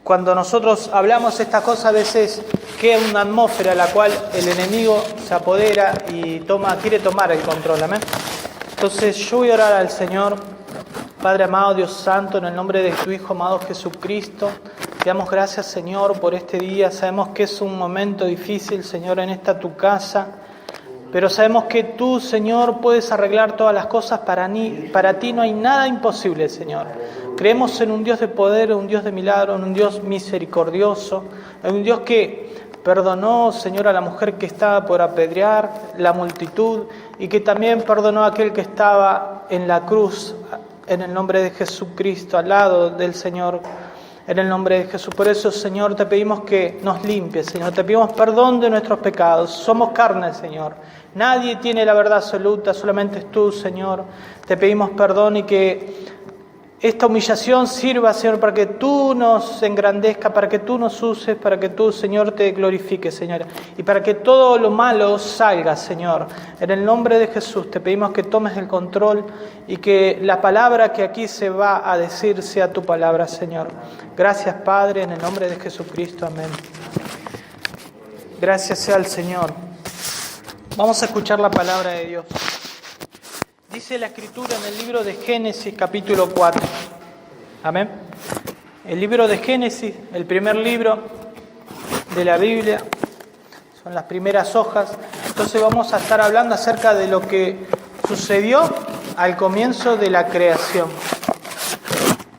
Cuando nosotros hablamos estas cosas, a veces queda una atmósfera en la cual el enemigo se apodera y quiere tomar el control. Amén. Entonces yo voy a orar al Señor. Padre amado, Dios santo, en el nombre de tu Hijo amado Jesucristo, te damos gracias, Señor, por este día. Sabemos que es un momento difícil, Señor, en esta tu casa, pero sabemos que tú, Señor, puedes arreglar todas las cosas. Para ti no hay nada imposible, Señor. Creemos en un Dios de poder, un Dios de milagro, en un Dios misericordioso, en un Dios que perdonó, Señor, a la mujer que estaba por apedrear, la multitud, y que también perdonó a aquel que estaba en la cruz, en el nombre de Jesucristo, al lado del Señor, en el nombre de Jesús. Por eso, Señor, te pedimos que nos limpies, Señor. Te pedimos perdón de nuestros pecados. Somos carne, Señor. Nadie tiene la verdad absoluta, solamente es tú, Señor. Te pedimos perdón y que esta humillación sirva, Señor, para que tú nos engrandezcas, para que tú nos uses, para que tú, Señor, te glorifiques, Señor. Y para que todo lo malo salga, Señor. En el nombre de Jesús te pedimos que tomes el control y que la palabra que aquí se va a decir sea tu palabra, Señor. Gracias, Padre, en el nombre de Jesucristo. Amén. Gracias sea al Señor. Vamos a escuchar la palabra de Dios. Dice la Escritura en el libro de Génesis, capítulo 4. Amén. El libro de Génesis, el primer libro de la Biblia, son las primeras hojas. Entonces vamos a estar hablando acerca de lo que sucedió al comienzo de la creación.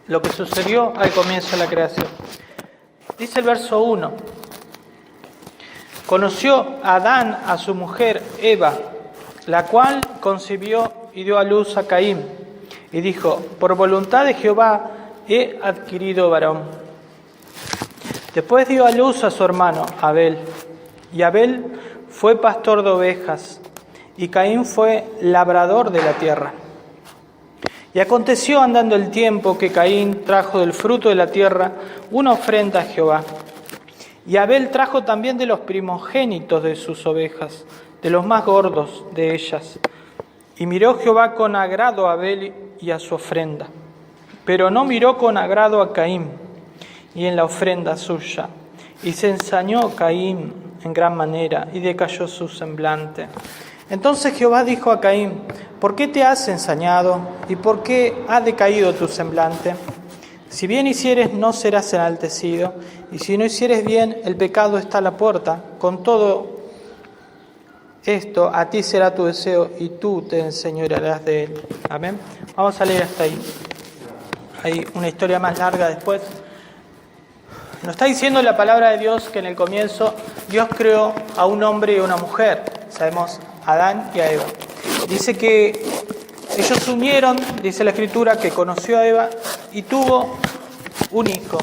Lo que sucedió al comienzo de la creación. Dice el verso 1. Conoció Adán a su mujer Eva, la cual concibió y dio a luz a Caín, y dijo: por voluntad de Jehová he adquirido varón. Después dio a luz a su hermano Abel, y Abel fue pastor de ovejas, y Caín fue labrador de la tierra. Y aconteció andando el tiempo que Caín trajo del fruto de la tierra una ofrenda a Jehová, y Abel trajo también de los primogénitos de sus ovejas, de los más gordos de ellas. Y miró Jehová con agrado a Abel y a su ofrenda, pero no miró con agrado a Caín y en la ofrenda suya. Y se ensañó Caín en gran manera y decayó su semblante. Entonces Jehová dijo a Caín: ¿por qué te has ensañado y por qué ha decaído tu semblante? Si bien hicieres, no serás enaltecido, y si no hicieres bien, el pecado está a la puerta. Con todo esto, a ti será tu deseo y tú te enseñorearás de él. Amén. Vamos a leer hasta ahí. Hay una historia más larga después. Nos está diciendo la palabra de Dios que en el comienzo Dios creó a un hombre y a una mujer. Sabemos, Adán y a Eva. Dice que ellos se unieron, dice la Escritura, que conoció a Eva y tuvo un hijo.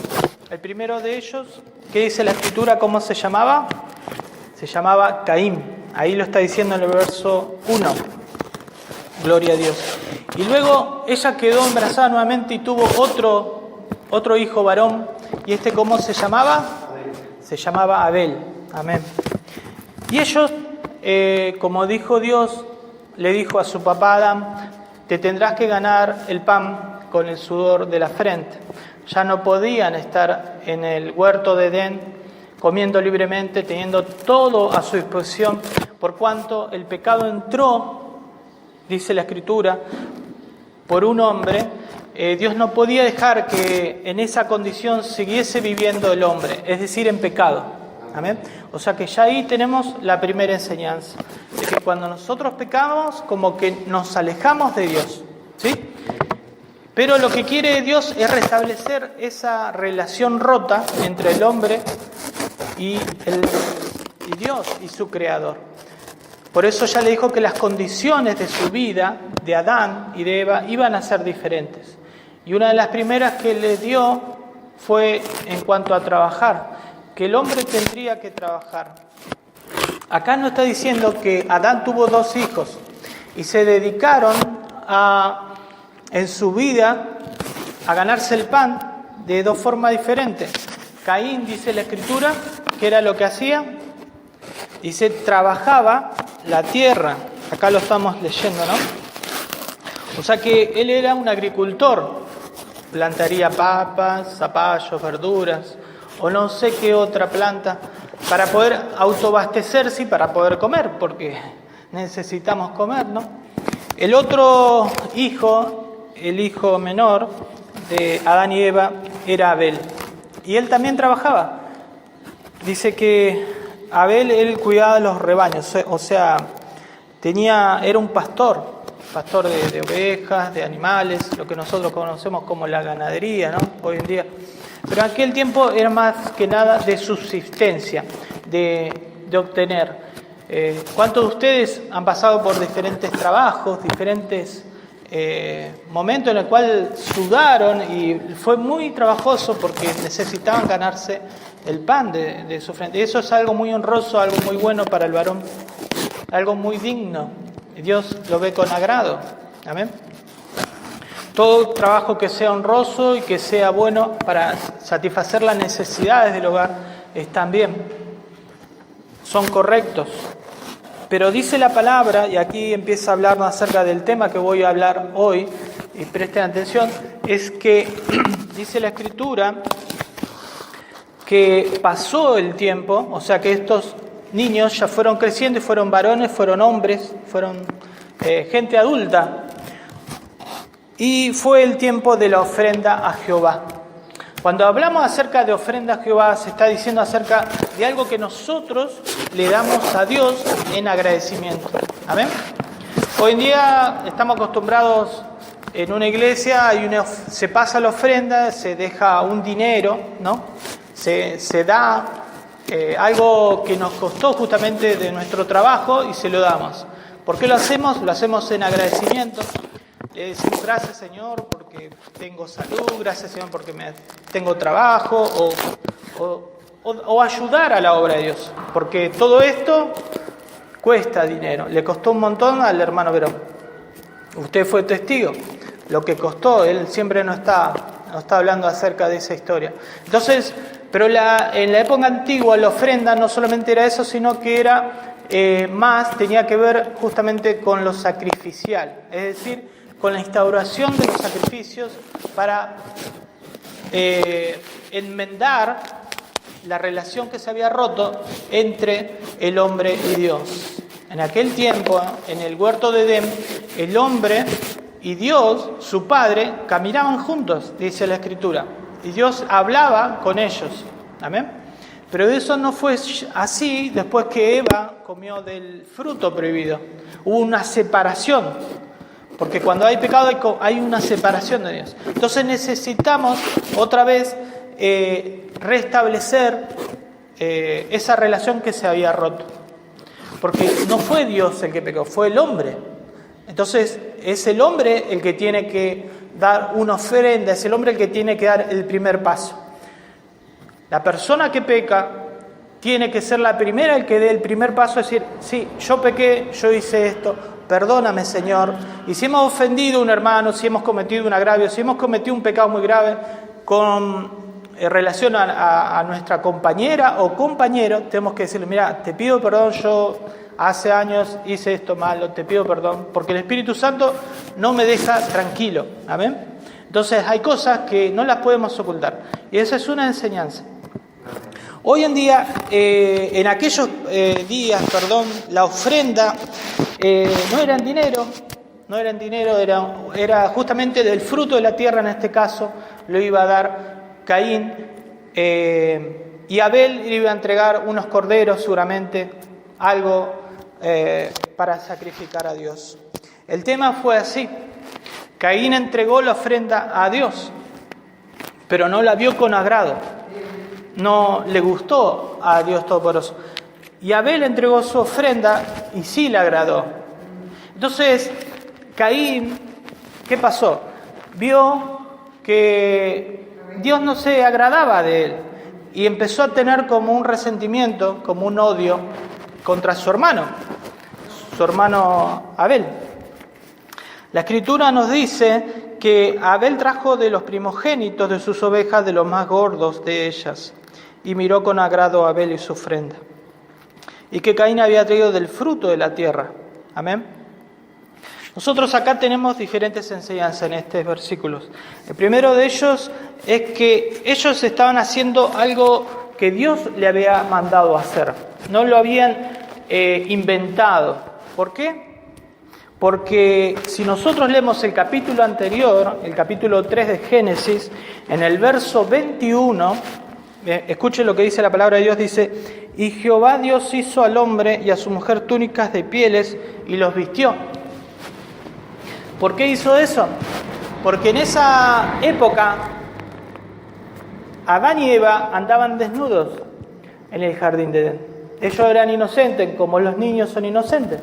El primero de ellos, ¿qué dice la Escritura? ¿Cómo se llamaba? Se llamaba Caín. Ahí lo está diciendo en el verso 1. Gloria a Dios. Y luego ella quedó embarazada nuevamente y tuvo otro hijo varón. ¿Y cómo se llamaba? Se llamaba Abel. Amén. Y ellos, como dijo Dios, le dijo a su papá Adán: te tendrás que ganar el pan con el sudor de la frente. Ya no podían estar en el huerto de Edén comiendo libremente, teniendo todo a su disposición, por cuanto el pecado entró, dice la Escritura, por un hombre. Dios no podía dejar que en esa condición siguiese viviendo el hombre, es decir, en pecado. Amén. O sea que ya ahí tenemos la primera enseñanza, de que cuando nosotros pecamos, como que nos alejamos de Dios, ¿sí? Pero lo que quiere Dios es restablecer esa relación rota entre el hombre y Dios y su creador. Por eso ya le dijo que las condiciones de su vida, de Adán y de Eva, iban a ser diferentes. Y una de las primeras que le dio fue en cuanto a trabajar, que el hombre tendría que trabajar. Acá nos está diciendo que Adán tuvo 2 hijos y se dedicaron en su vida a ganarse el pan de 2 formas diferentes. Caín, dice la Escritura, ¿qué era lo que hacía? Dice, trabajaba la tierra. Acá lo estamos leyendo, ¿no? O sea que él era un agricultor. plantaría papas, zapallos, verduras, o no sé qué otra planta, para poder autoabastecerse y para poder comer, porque necesitamos comer, ¿no? El otro hijo, el hijo menor de Adán y Eva, era Abel, y él también trabajaba. Dice que Abel, él cuidaba de los rebaños, o sea, era un pastor de ovejas, de animales, lo que nosotros conocemos como la ganadería, ¿no? Hoy en día. Pero en aquel tiempo era más que nada de subsistencia, de obtener. ¿Cuántos de ustedes han pasado por diferentes trabajos, diferentes momentos en el cual sudaron y fue muy trabajoso porque necesitaban ganarse el pan de su frente? Eso es algo muy honroso, algo muy bueno para el varón, algo muy digno. Dios lo ve con agrado. Amén. Todo trabajo que sea honroso y que sea bueno para satisfacer las necesidades del hogar están bien, son correctos. Pero dice la palabra, y aquí empieza a hablarnos acerca del tema que voy a hablar hoy, y presten atención, es que dice la Escritura que pasó el tiempo, o sea que estos niños ya fueron creciendo y fueron varones, fueron hombres, fueron gente adulta. Y fue el tiempo de la ofrenda a Jehová. Cuando hablamos acerca de ofrenda a Jehová, se está diciendo acerca de algo que nosotros le damos a Dios en agradecimiento. ¿Amén? Hoy en día estamos acostumbrados en una iglesia, se pasa la ofrenda, se deja un dinero, ¿no? Se da algo que nos costó justamente de nuestro trabajo y se lo damos. ¿Por qué lo hacemos? Lo hacemos en agradecimiento. Le decimos gracias Señor porque tengo salud, gracias Señor porque tengo trabajo, o ayudar a la obra de Dios, porque todo esto cuesta dinero. Le costó un montón al hermano Verón. Usted fue testigo, lo que costó. Él siempre no está hablando acerca de esa historia. Entonces, pero en la época antigua la ofrenda no solamente era eso, sino que era tenía que ver justamente con lo sacrificial, es decir, con la instauración de los sacrificios para enmendar la relación que se había roto entre el hombre y Dios. En aquel tiempo, en el huerto de Edén, el hombre y Dios, su padre, caminaban juntos, dice la Escritura, y Dios hablaba con ellos. Amén. Pero eso no fue así después que Eva comió del fruto prohibido. Hubo una separación. Porque cuando hay pecado hay una separación de Dios. Entonces necesitamos otra vez restablecer esa relación que se había roto. Porque no fue Dios el que pecó, fue el hombre. Entonces es el hombre el que tiene que dar una ofrenda, es el hombre el que tiene que dar el primer paso. La persona que peca tiene que ser la primera el que dé el primer paso, es decir, sí, yo pequé, yo hice esto, perdóname Señor. Y si hemos ofendido a un hermano, si hemos cometido un agravio, si hemos cometido un pecado muy grave con relación a nuestra compañera o compañero, tenemos que decirle, mira, te pido perdón, yo hace años hice esto malo, te pido perdón, porque el Espíritu Santo no me deja tranquilo. Amén. Entonces hay cosas que no las podemos ocultar. Y esa es una enseñanza. Hoy en día, en aquellos días, la ofrenda no era en dinero, era justamente del fruto de la tierra, en este caso, lo iba a dar Caín, y Abel le iba a entregar unos corderos, seguramente, algo para sacrificar a Dios. El tema fue así. Caín entregó la ofrenda a Dios, pero no la vio con agrado. No le gustó a Dios Todopoderoso. Y Abel entregó su ofrenda y sí le agradó. Entonces, Caín, ¿qué pasó? Vio que Dios no se agradaba de él y empezó a tener como un resentimiento, como un odio contra su hermano Abel. La Escritura nos dice que Abel trajo de los primogénitos de sus ovejas, de los más gordos de ellas, y miró con agrado a Abel y su ofrenda, y que Caín había traído del fruto de la tierra. Amén. Nosotros acá tenemos diferentes enseñanzas en estos versículos. El primero de ellos es que ellos estaban haciendo algo que Dios le había mandado hacer. No lo habían inventado. ¿Por qué? Porque si nosotros leemos el capítulo anterior, el capítulo 3 de Génesis, en el verso 21, escuchen lo que dice la palabra de Dios, dice: y Jehová Dios hizo al hombre y a su mujer túnicas de pieles y los vistió. ¿Por qué hizo eso? Porque en esa época Adán y Eva andaban desnudos en el jardín de Edén. Ellos eran inocentes, como los niños son inocentes.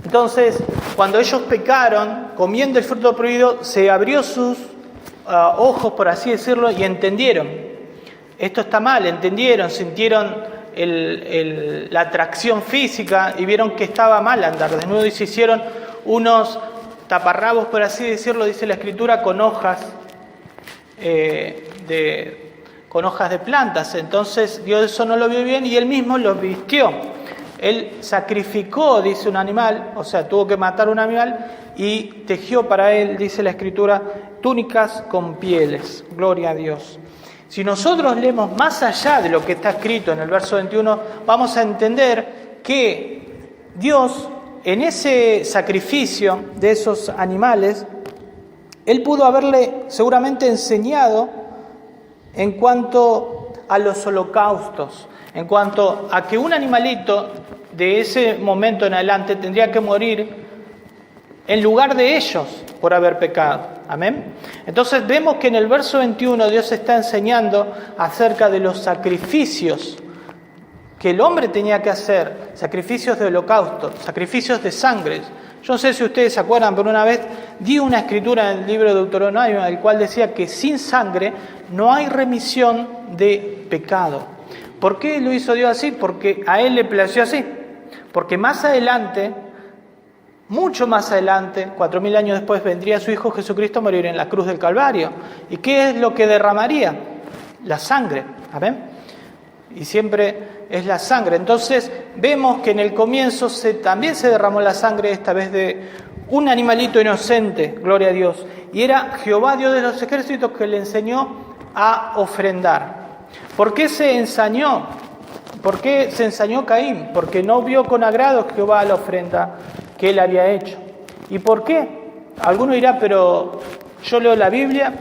Entonces, cuando ellos pecaron, comiendo el fruto prohibido, se abrió sus ojos, por así decirlo, y entendieron. Esto está mal, entendieron, sintieron la atracción física y vieron que estaba mal andar desnudo y se hicieron unos taparrabos, por así decirlo, dice la Escritura, con hojas con hojas de plantas. Entonces Dios eso no lo vio bien y Él mismo los vistió. Él sacrificó, dice, un animal, o sea, tuvo que matar un animal y tejió para Él, dice la Escritura, túnicas con pieles. Gloria a Dios. Si nosotros leemos más allá de lo que está escrito en el verso 21, vamos a entender que Dios, en ese sacrificio de esos animales, Él pudo haberle seguramente enseñado en cuanto a los holocaustos, en cuanto a que un animalito de ese momento en adelante tendría que morir en lugar de ellos por haber pecado. Amén. Entonces vemos que en el verso 21 Dios está enseñando acerca de los sacrificios que el hombre tenía que hacer, sacrificios de holocausto, sacrificios de sangre. Yo no sé si ustedes se acuerdan, pero una vez di una escritura en el libro de Deuteronomio, el cual decía que sin sangre no hay remisión de pecado. ¿Por qué lo hizo Dios así? Porque a Él le plació así. Porque más adelante, mucho más adelante, 4000 años después, vendría su Hijo Jesucristo a morir en la cruz del Calvario. ¿Y qué es lo que derramaría? La sangre. ¿Amén? Y siempre es la sangre. Entonces vemos que en el comienzo también se derramó la sangre, esta vez de un animalito inocente, gloria a Dios. Y era Jehová Dios de los ejércitos que le enseñó a ofrendar. ¿Por qué se ensañó? ¿Por qué se ensañó Caín? Porque no vio con agrado Jehová la ofrenda que él había hecho. ¿Y por qué? Alguno dirá, pero yo leo la Biblia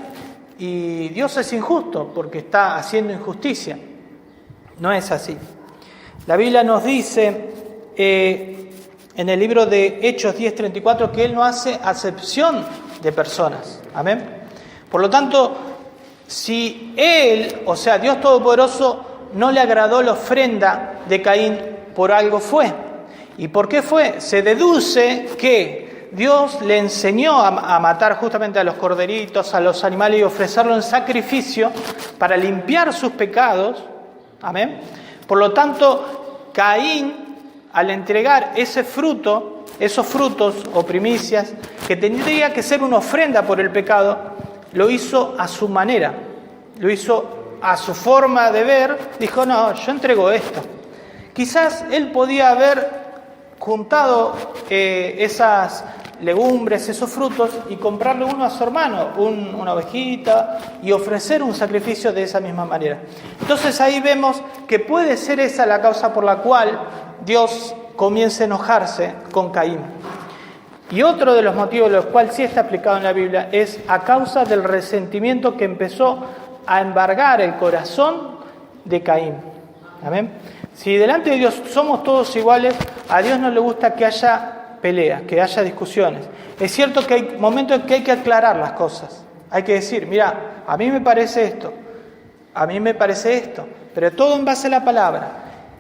y Dios es injusto porque está haciendo injusticia. No es así. La Biblia nos dice en el libro de Hechos 10:34 que Él no hace acepción de personas. Amén. Por lo tanto, si Él, o sea, Dios Todopoderoso, no le agradó la ofrenda de Caín, por algo fue. ¿Y por qué fue? Se deduce que Dios le enseñó a matar justamente a los corderitos, a los animales y ofrecerlo en sacrificio para limpiar sus pecados. Amén. Por lo tanto, Caín, al entregar ese fruto, esos frutos o primicias, que tendría que ser una ofrenda por el pecado, lo hizo a su manera, lo hizo a su forma de ver. Dijo, no, yo entrego esto. Quizás él podía haber juntado esas legumbres, esos frutos, y comprarle uno a su hermano, una ovejita, y ofrecer un sacrificio de esa misma manera. Entonces ahí vemos que puede ser esa la causa por la cual Dios comienza a enojarse con Caín. Y otro de los motivos, los cuales sí está explicado en la Biblia, es a causa del resentimiento que empezó a embargar el corazón de Caín. ¿Amén? Si delante de Dios somos todos iguales, a Dios no le gusta que haya peleas, que haya discusiones. Es cierto que hay momentos en que hay que aclarar las cosas. Hay que decir, mira, a mí me parece esto, a mí me parece esto, pero todo en base a la palabra.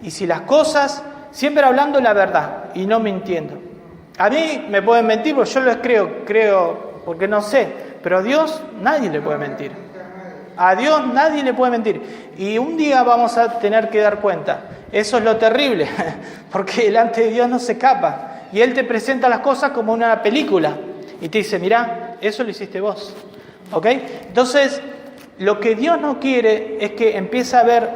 Y si las cosas, siempre hablando la verdad y no mintiendo. A mí me pueden mentir porque yo lo creo porque no sé, pero a Dios nadie le puede mentir. A Dios nadie le puede mentir. Y un día vamos a tener que dar cuenta. Eso es lo terrible, porque delante de Dios no se escapa. Y Él te presenta las cosas como una película. Y te dice, mirá, eso lo hiciste vos. ¿Ok? Entonces, lo que Dios no quiere es que empiece a haber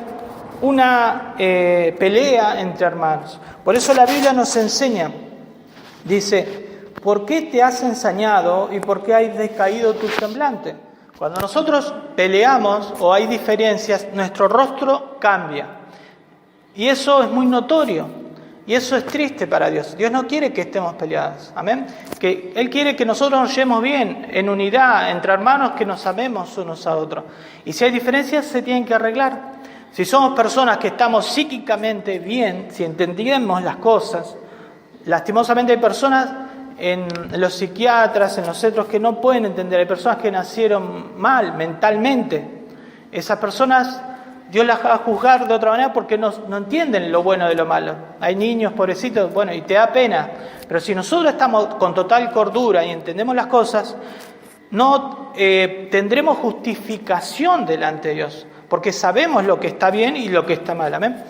una pelea entre hermanos. Por eso la Biblia nos enseña. Dice, ¿por qué te has ensañado y por qué has decaído tu semblante? Cuando nosotros peleamos o hay diferencias, nuestro rostro cambia. Y eso es muy notorio. Y eso es triste para Dios. Dios no quiere que estemos peleados. Amén. Que Él quiere que nosotros nos llevemos bien, en unidad, entre hermanos, que nos amemos unos a otros. Y si hay diferencias, se tienen que arreglar. Si somos personas que estamos psíquicamente bien, si entendemos las cosas, lastimosamente hay personas en los psiquiatras, en los centros que no pueden entender. Hay personas que nacieron mal mentalmente. Esas personas Dios las va a juzgar de otra manera porque no entienden lo bueno de lo malo. Hay niños pobrecitos, bueno, y te da pena. Pero si nosotros estamos con total cordura y entendemos las cosas, no tendremos justificación delante de Dios, porque sabemos lo que está bien y lo que está mal. Amén.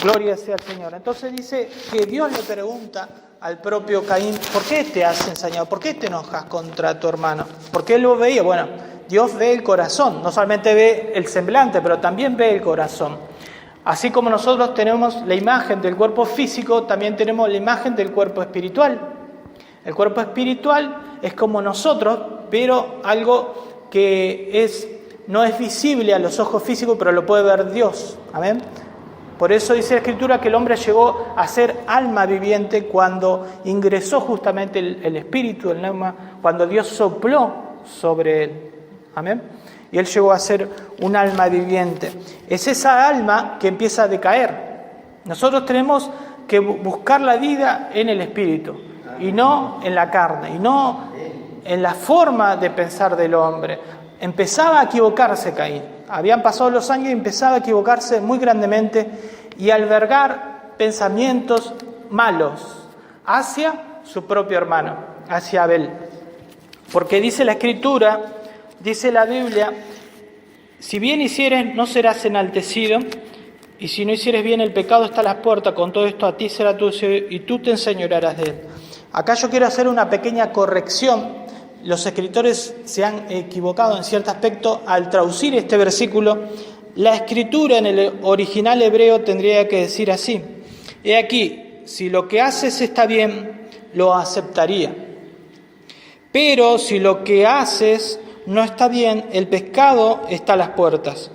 Gloria sea al Señor. Entonces dice que Dios le pregunta al propio Caín, ¿por qué te has ensañado? ¿Por qué te enojas contra tu hermano? Porque él lo veía. Bueno, Dios ve el corazón, no solamente ve el semblante, pero también ve el corazón. Así como nosotros tenemos la imagen del cuerpo físico, también tenemos la imagen del cuerpo espiritual. El cuerpo espiritual es como nosotros, pero algo que no es visible a los ojos físicos, pero lo puede ver Dios. Amén. Por eso dice la Escritura que el hombre llegó a ser alma viviente cuando ingresó justamente el espíritu, el neuma, cuando Dios sopló sobre él. Amén. Y él llegó a ser un alma viviente. Es esa alma que empieza a decaer. Nosotros tenemos que buscar la vida en el espíritu y no en la carne, y no en la forma de pensar del hombre. Empezaba a equivocarse Caín. Habían pasado los años y empezaba a equivocarse muy grandemente y a albergar pensamientos malos hacia su propio hermano, hacia Abel. Porque dice la Escritura, dice la Biblia, si bien hicieres, no serás enaltecido, y si no hicieres bien, el pecado está a las puertas, con todo esto a ti será tuyo y tú te enseñorearás de él. Acá yo quiero hacer una pequeña corrección. Los escritores se han equivocado en cierto aspecto al traducir este versículo. La escritura en el original hebreo tendría que decir así: he aquí, si lo que haces está bien, lo aceptaría. Pero si lo que haces no está bien, el pecado está a las puertas.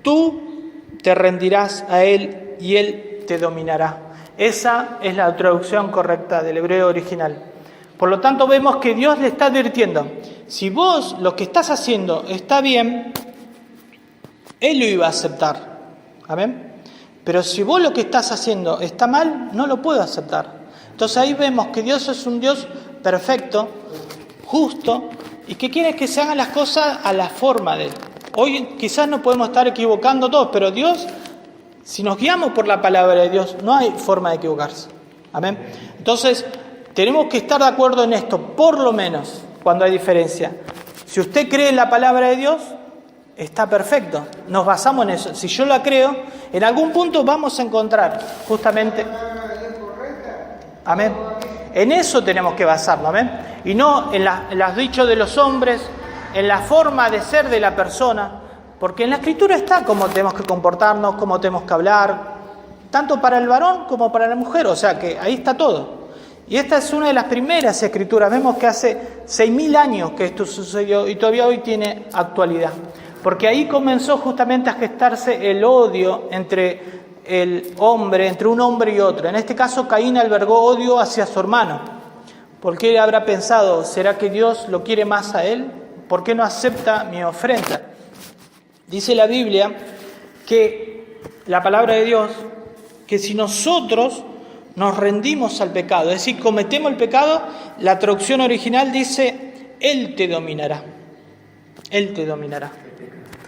Tú te rendirás a él y él te dominará. Esa es la traducción correcta del hebreo original. Por lo tanto, vemos que Dios le está advirtiendo, si vos lo que estás haciendo está bien, Él lo iba a aceptar. ¿Amén? Pero si vos lo que estás haciendo está mal, no lo puedo aceptar. Entonces ahí vemos que Dios es un Dios perfecto, justo, y que quiere que se hagan las cosas a la forma de Él. Hoy quizás nos podemos estar equivocando todos, pero Dios, si nos guiamos por la palabra de Dios, no hay forma de equivocarse. ¿Amén? Entonces, tenemos que estar de acuerdo en esto, por lo menos, cuando hay diferencia. Si usted cree en la palabra de Dios, está perfecto. Nos basamos en eso. Si yo la creo, en algún punto vamos a encontrar justamente... Amén. En eso tenemos que basarnos, amén. Y no en los dichos de los hombres, en la forma de ser de la persona, porque en la Escritura está cómo tenemos que comportarnos, cómo tenemos que hablar, tanto para el varón como para la mujer. O sea que ahí está todo. Y esta es una de las primeras escrituras. Vemos que hace 6.000 años que esto sucedió y todavía hoy tiene actualidad. Porque ahí comenzó justamente a gestarse el odio entre el hombre, entre un hombre y otro. En este caso, Caín albergó odio hacia su hermano. ¿Por qué habrá pensado, será que Dios lo quiere más a él? ¿Por qué no acepta mi ofrenda? Dice la Biblia que la palabra de Dios, que si nosotros nos rendimos al pecado, es decir, cometemos el pecado, la traducción original dice, Él te dominará. Él te dominará.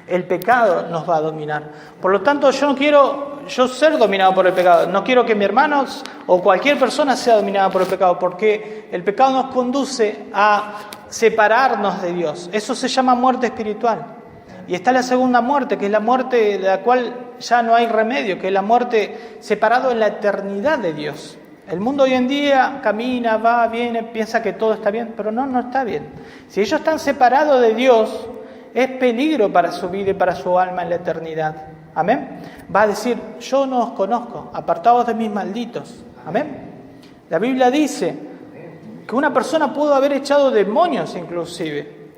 El pecado nos va a dominar. Por lo tanto, yo no quiero ser dominado por el pecado. No quiero que mi hermano o cualquier persona sea dominada por el pecado, porque el pecado nos conduce a separarnos de Dios. Eso se llama muerte espiritual. Y está la segunda muerte, que es la muerte de la cual ya no hay remedio, que es la muerte separado en la eternidad de Dios. El mundo hoy en día camina, va, viene, piensa que todo está bien, pero no está bien. Si ellos están separados de Dios, es peligro para su vida y para su alma en la eternidad. Amén. Va a decir, yo no os conozco, apartados de mis malditos. Amén. La Biblia dice, que una persona pudo haber echado demonios inclusive,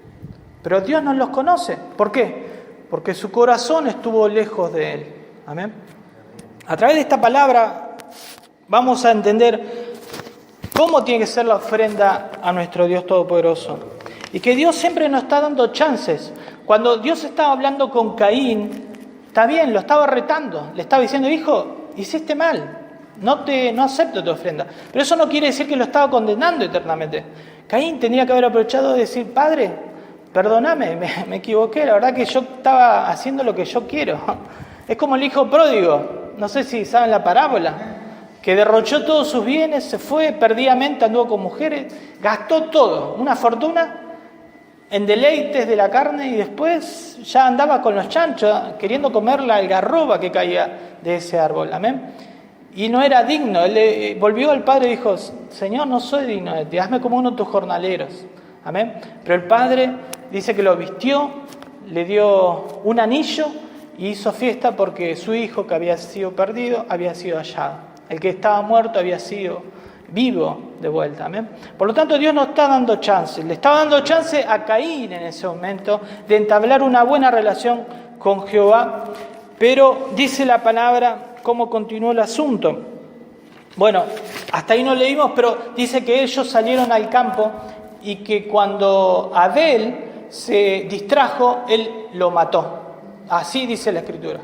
pero Dios no los conoce. ¿Por qué? Porque su corazón estuvo lejos de Él. Amén. A través de esta palabra vamos a entender cómo tiene que ser la ofrenda a nuestro Dios Todopoderoso. Y que Dios siempre nos está dando chances. Cuando Dios estaba hablando con Caín, está bien, lo estaba retando. Le estaba diciendo, hijo, hiciste mal, no acepto tu ofrenda. Pero eso no quiere decir que lo estaba condenando eternamente. Caín tendría que haber aprovechado de decir, Padre, perdóname, me equivoqué, la verdad que yo estaba haciendo lo que yo quiero. Es como el hijo pródigo, no sé si saben la parábola, que derrochó todos sus bienes, se fue perdidamente, anduvo con mujeres, gastó todo, una fortuna en deleites de la carne y después ya andaba con los chanchos queriendo comer la algarroba que caía de ese árbol. Amén. Y no era digno. Él volvió al padre y dijo, Señor, no soy digno de ti, hazme como uno de tus jornaleros. Amén. Pero el padre dice que lo vistió, le dio un anillo y hizo fiesta porque su hijo que había sido perdido había sido hallado. El que estaba muerto había sido vivo de vuelta. Amén. Por lo tanto, Dios nos está dando chance. Le estaba dando chance a Caín en ese momento de entablar una buena relación con Jehová. Pero dice la palabra cómo continuó el asunto. Bueno, hasta ahí no leímos, pero dice que ellos salieron al campo y que cuando Abel se distrajo, él lo mató. Así dice la Escritura.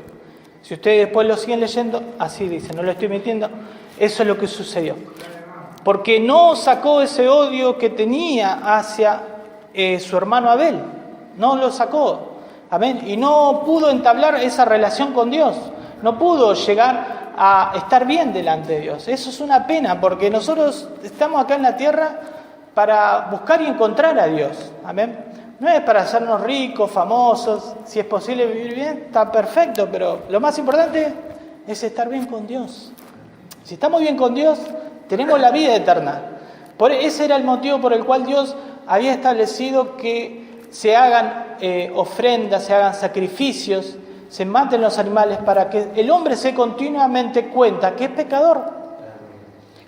Si ustedes después lo siguen leyendo, así dice, no lo estoy mintiendo, eso es lo que sucedió. Porque no sacó ese odio que tenía hacia su hermano Abel, no lo sacó, amén, y no pudo entablar esa relación con Dios, no pudo llegar a estar bien delante de Dios. Eso es una pena, porque nosotros estamos acá en la tierra para buscar y encontrar a Dios, amén. No es para hacernos ricos, famosos, si es posible vivir bien, está perfecto, pero lo más importante es estar bien con Dios. Si estamos bien con Dios, tenemos la vida eterna. Ese era el motivo por el cual Dios había establecido que se hagan ofrendas, se hagan sacrificios, se maten los animales para que el hombre se continuamente cuenta que es pecador,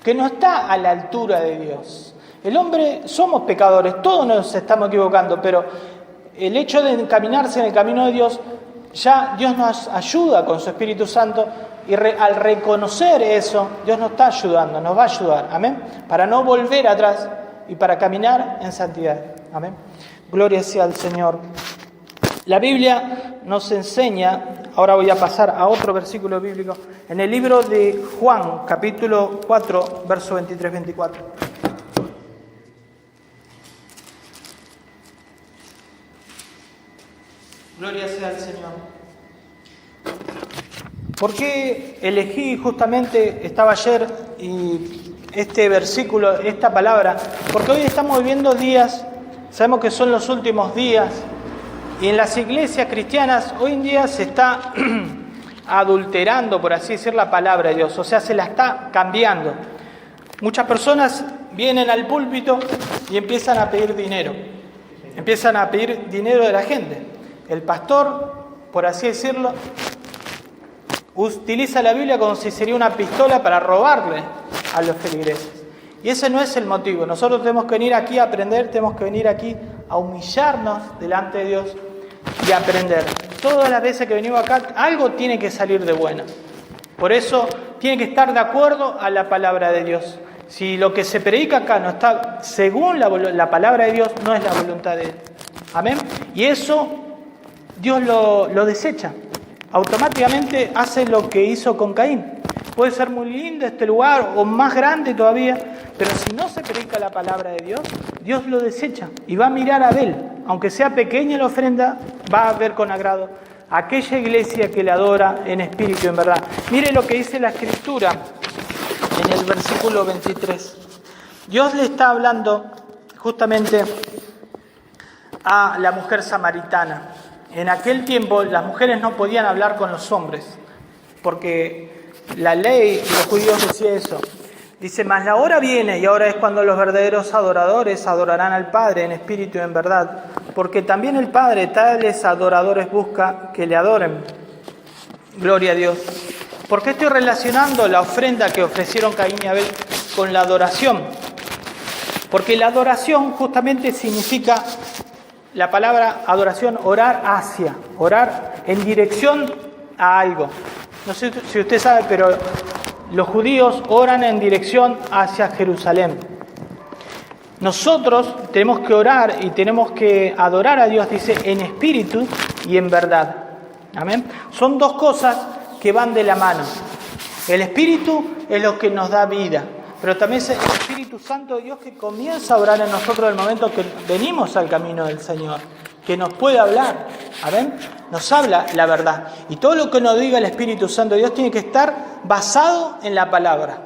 que no está a la altura de Dios. El hombre, somos pecadores, todos nos estamos equivocando, pero el hecho de encaminarse en el camino de Dios, ya Dios nos ayuda con su Espíritu Santo y al reconocer eso, Dios nos está ayudando, nos va a ayudar, amén, para no volver atrás y para caminar en santidad, amén. Gloria sea al Señor. La Biblia nos enseña, ahora voy a pasar a otro versículo bíblico, en el libro de Juan, capítulo 4, verso 23-24. Gloria sea al Señor. ¿Por qué elegí justamente, estaba ayer, y este versículo, esta palabra? Porque hoy estamos viviendo días, sabemos que son los últimos días, y en las iglesias cristianas hoy en día se está adulterando, por así decir, la palabra de Dios, o sea, se la está cambiando. Muchas personas vienen al púlpito y empiezan a pedir dinero de la gente. El pastor, por así decirlo, utiliza la Biblia como si sería una pistola para robarle a los feligreses. Y ese no es el motivo. Nosotros tenemos que venir aquí a aprender, tenemos que venir aquí a humillarnos delante de Dios y aprender. Todas las veces que venimos acá, algo tiene que salir de bueno. Por eso tiene que estar de acuerdo a la palabra de Dios. Si lo que se predica acá no está según la palabra de Dios, no es la voluntad de Él. Amén. Y eso Dios lo desecha. Automáticamente hace lo que hizo con Caín. Puede ser muy lindo este lugar o más grande todavía, pero si no se predica la palabra de Dios, Dios lo desecha y va a mirar a Abel. Aunque sea pequeña la ofrenda, va a ver con agrado a aquella iglesia que le adora en espíritu y en verdad. Mire lo que dice la Escritura en el versículo 23. Dios le está hablando justamente a la mujer samaritana. En aquel tiempo las mujeres no podían hablar con los hombres, porque la ley de los judíos decía eso. Dice, mas la hora viene y ahora es cuando los verdaderos adoradores adorarán al Padre en espíritu y en verdad, porque también el Padre tales adoradores busca que le adoren. Gloria a Dios. ¿Por qué estoy relacionando la ofrenda que ofrecieron Caín y Abel con la adoración? Porque la adoración justamente significa, la palabra adoración, orar hacia, orar en dirección a algo. No sé si usted sabe, pero los judíos oran en dirección hacia Jerusalén. Nosotros tenemos que orar y tenemos que adorar a Dios, dice, en espíritu y en verdad. Amén. Son dos cosas que van de la mano. El espíritu es lo que nos da vida, pero también es el Espíritu Santo de Dios que comienza a orar en nosotros en el momento que venimos al camino del Señor, que nos puede hablar. Amén. Nos habla la verdad. Y todo lo que nos diga el Espíritu Santo de Dios tiene que estar basado en la palabra.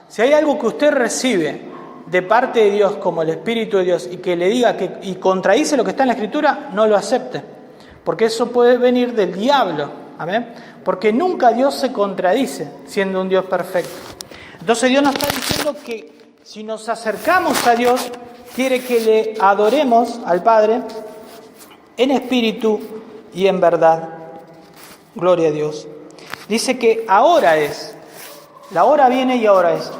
Si hay algo que usted recibe de parte de Dios como el Espíritu de Dios y que le diga que y contradice lo que está en la Escritura, no lo acepte. Porque eso puede venir del diablo. Amén. Porque nunca Dios se contradice siendo un Dios perfecto. Entonces Dios nos está diciendo que si nos acercamos a Dios, quiere que le adoremos al Padre en espíritu y en verdad. Gloria a Dios. Dice que ahora es. La hora viene y ahora es.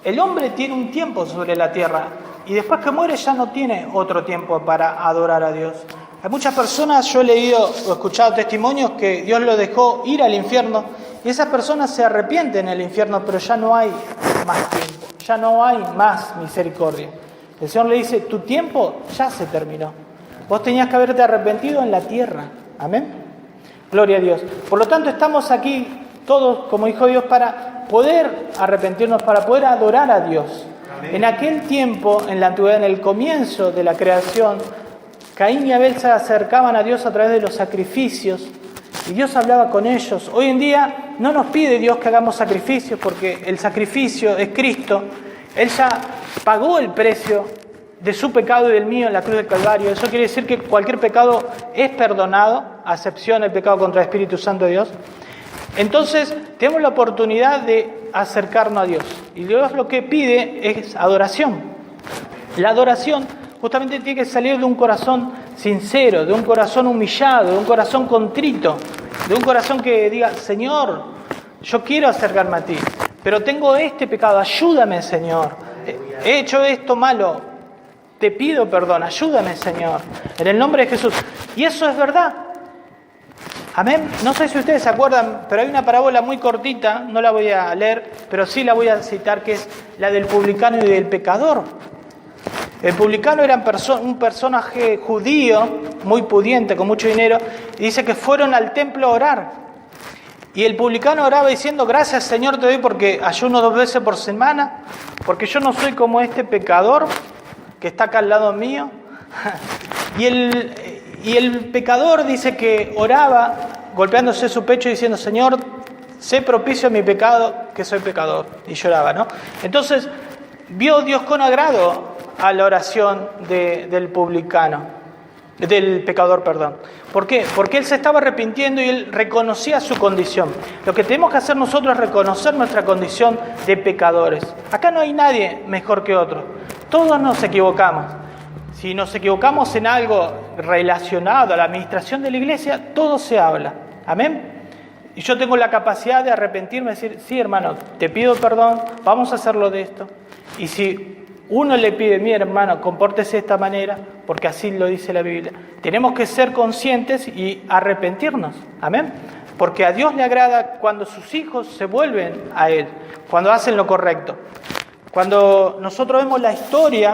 El hombre tiene un tiempo sobre la tierra y después que muere ya no tiene otro tiempo para adorar a Dios. Hay muchas personas, yo he leído o escuchado testimonios que Dios lo dejó ir al infierno y esas personas se arrepienten en el infierno, pero ya no hay más tiempo, ya no hay más misericordia. El Señor le dice, tu tiempo ya se terminó. Vos tenías que haberte arrepentido en la tierra. Amén. Gloria a Dios. Por lo tanto, estamos aquí todos, como hijo de Dios, para poder arrepentirnos, para poder adorar a Dios. Amén. En aquel tiempo, en la antigüedad, en el comienzo de la creación, Caín y Abel se acercaban a Dios a través de los sacrificios y Dios hablaba con ellos. Hoy en día no nos pide Dios que hagamos sacrificios porque el sacrificio es Cristo. Él ya pagó el precio de su pecado y del mío en la cruz del Calvario. Eso quiere decir que cualquier pecado es perdonado, a excepción del pecado contra el Espíritu Santo de Dios. Entonces tenemos la oportunidad de acercarnos a Dios. Y Dios lo que pide es adoración. La adoración justamente tiene que salir de un corazón sincero, de un corazón humillado, de un corazón contrito, de un corazón que diga, Señor, yo quiero acercarme a ti, pero tengo este pecado, ayúdame, Señor. He hecho esto malo, te pido perdón, ayúdame, Señor, en el nombre de Jesús. Y eso es verdad. Amén. No sé si ustedes se acuerdan, pero hay una parábola muy cortita, no la voy a leer, pero sí la voy a citar, que es la del publicano y del pecador. El publicano era un personaje judío, muy pudiente, con mucho dinero, y dice que fueron al templo a orar. Y el publicano oraba diciendo, gracias Señor te doy porque ayuno 2 veces por semana, porque yo no soy como este pecador que está acá al lado mío. Y el pecador dice que oraba golpeándose su pecho y diciendo, Señor, sé propicio a mi pecado, que soy pecador. Y lloraba, ¿no? Entonces, vio Dios con agrado a la oración del pecador, perdón. ¿Por qué? Porque él se estaba arrepintiendo y él reconocía su condición. Lo que tenemos que hacer nosotros es reconocer nuestra condición de pecadores. Acá no hay nadie mejor que otro. Todos nos equivocamos. Si nos equivocamos en algo relacionado a la administración de la iglesia, todo se habla. Amén. Y yo tengo la capacidad de arrepentirme y decir, sí, hermano, te pido perdón, vamos a hacerlo de esto. Y si uno le pide, mi hermano, compórtese de esta manera, porque así lo dice la Biblia. Tenemos que ser conscientes y arrepentirnos. Amén. Porque a Dios le agrada cuando sus hijos se vuelven a Él, cuando hacen lo correcto. Cuando nosotros vemos la historia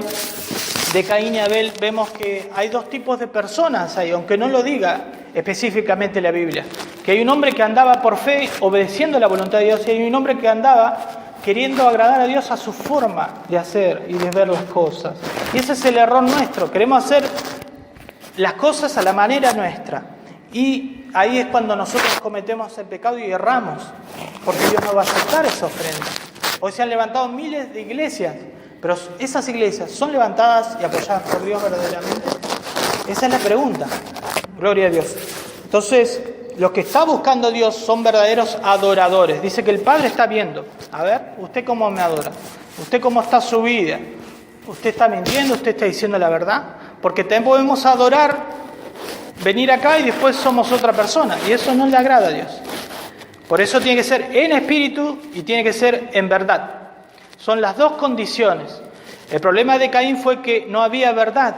de Caín y Abel, vemos que hay 2 tipos de personas ahí, aunque no lo diga específicamente la Biblia. Que hay un hombre que andaba por fe, obedeciendo la voluntad de Dios, y hay un hombre que andaba queriendo agradar a Dios a su forma de hacer y de ver las cosas. Y ese es el error nuestro. Queremos hacer las cosas a la manera nuestra. Y ahí es cuando nosotros cometemos el pecado y erramos. Porque Dios no va a aceptar esa ofrenda. Hoy se han levantado miles de iglesias. Pero esas iglesias son levantadas y apoyadas por Dios verdaderamente. Esa es la pregunta. Gloria a Dios. Entonces, los que está buscando Dios son verdaderos adoradores. Dice que el Padre está viendo. A ver, ¿usted cómo me adora? ¿Usted cómo está su vida? ¿Usted está mintiendo? ¿Usted está diciendo la verdad? Porque también podemos adorar, venir acá y después somos otra persona. Y eso no le agrada a Dios. Por eso tiene que ser en espíritu y tiene que ser en verdad. Son las 2 condiciones. El problema de Caín fue que no había verdad.